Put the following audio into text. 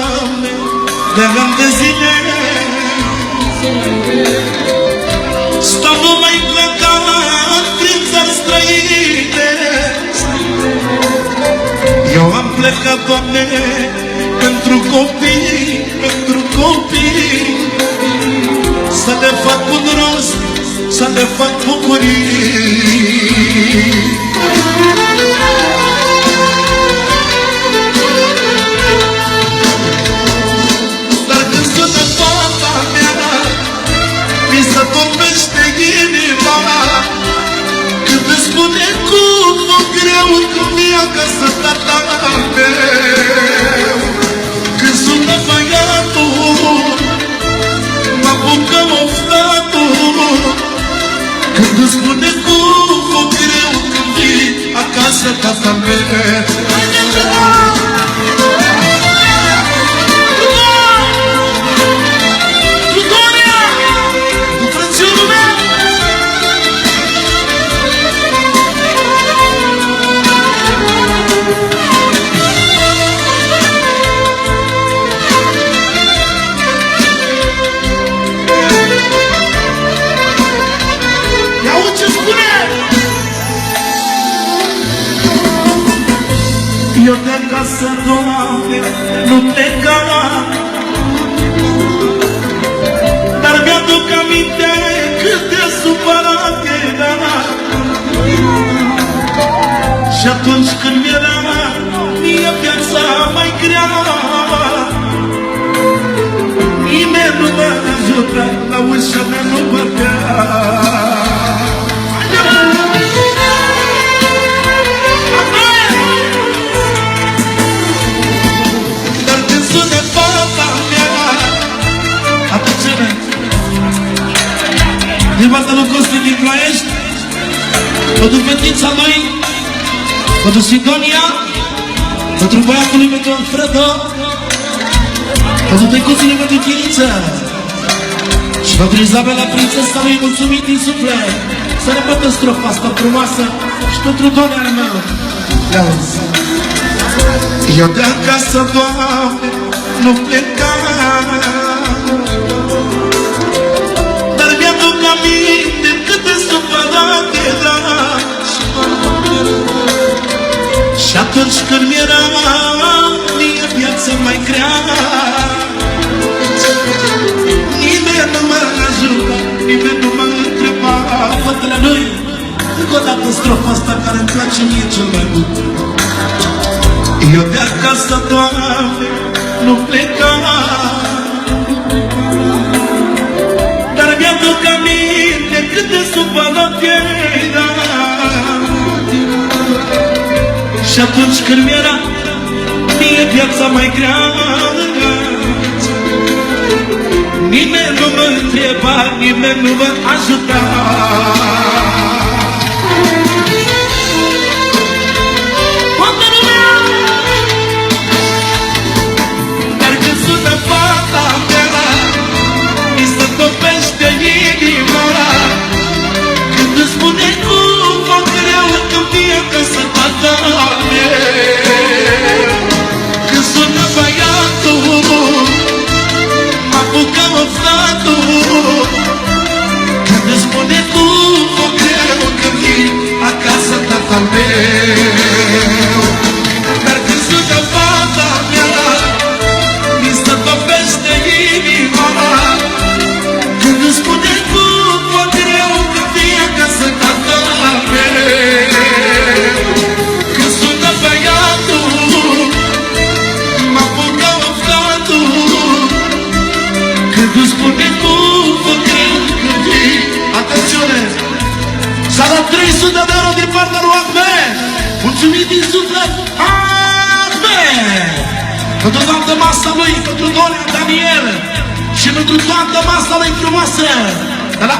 Doamne, de ani de zile stau numai plecat prin țări străine. Eu am plecat, Doamne, pentru copii, pentru copii, să le fac un rost, să le fac bucurii. Dar când sună fata mea, mi se torbește inima, când îmi spune cum o greu când vii acasă tata meu. Când sună băiatul, mă apucă oftatul, când îmi spune cum o greu când vii acasă tata meu. Eu de acasă, Doamne, nu pleca, dar mi-aduc aminte cât de supărat era. Și atunci când mi-era mie viața mai grea, nimeni nu mă ajută, la ușa mea nu bătea. Din partea lui Costi din Ploiești, pentru fetița lui, pentru Sidonia, pentru băiatul lui, pentru Alfredo, pentru tăicuțul lui, pentru Chiriță și pentru Izabela, prințesa lui, mulțumit din suflet. Să repetă strofa asta frumoasă și pentru Doamne meu. Ia-uzi! Eu de acasă, Doamne, nu pleca, aminte cât de supărat era. Și atunci când mi-era mie viața mai grea, nimeni nu mă ajută, nimeni nu mă întreba. Fătele lui, încă o dată strofa asta care îmi place mie cel mai mult. Eu de acasă, Doamne, nu pleca, dar mi-aduc aminte cât de supărat era. Și atunci când mi-era mie viața mai grea, nimeni nu mă întreba, nimeni nu mă ajuta. Dar când sună fata mea, mi se topește inima, când îmi spune cum mă greu când vii acasă tata meu. Când sună băiatul, mă apucă oftatul, când îmi spune cum mă greu când vii acasă tata meu. Dar când sună fata mea, mi se topește inima, când îmi spune cum mă greu când vii acasă tata meu. Când sună băiatul, mă apucă oftatul, când îmi spune cum mă greu când vii. Atențiune! S-a dat 300 de euro din partea lui Ahmed! Mulțumit din suflet! Ahmed! Pentru toată masa lui, pentru Dorea, Daniel și pentru toată masa lui frumoasă! De la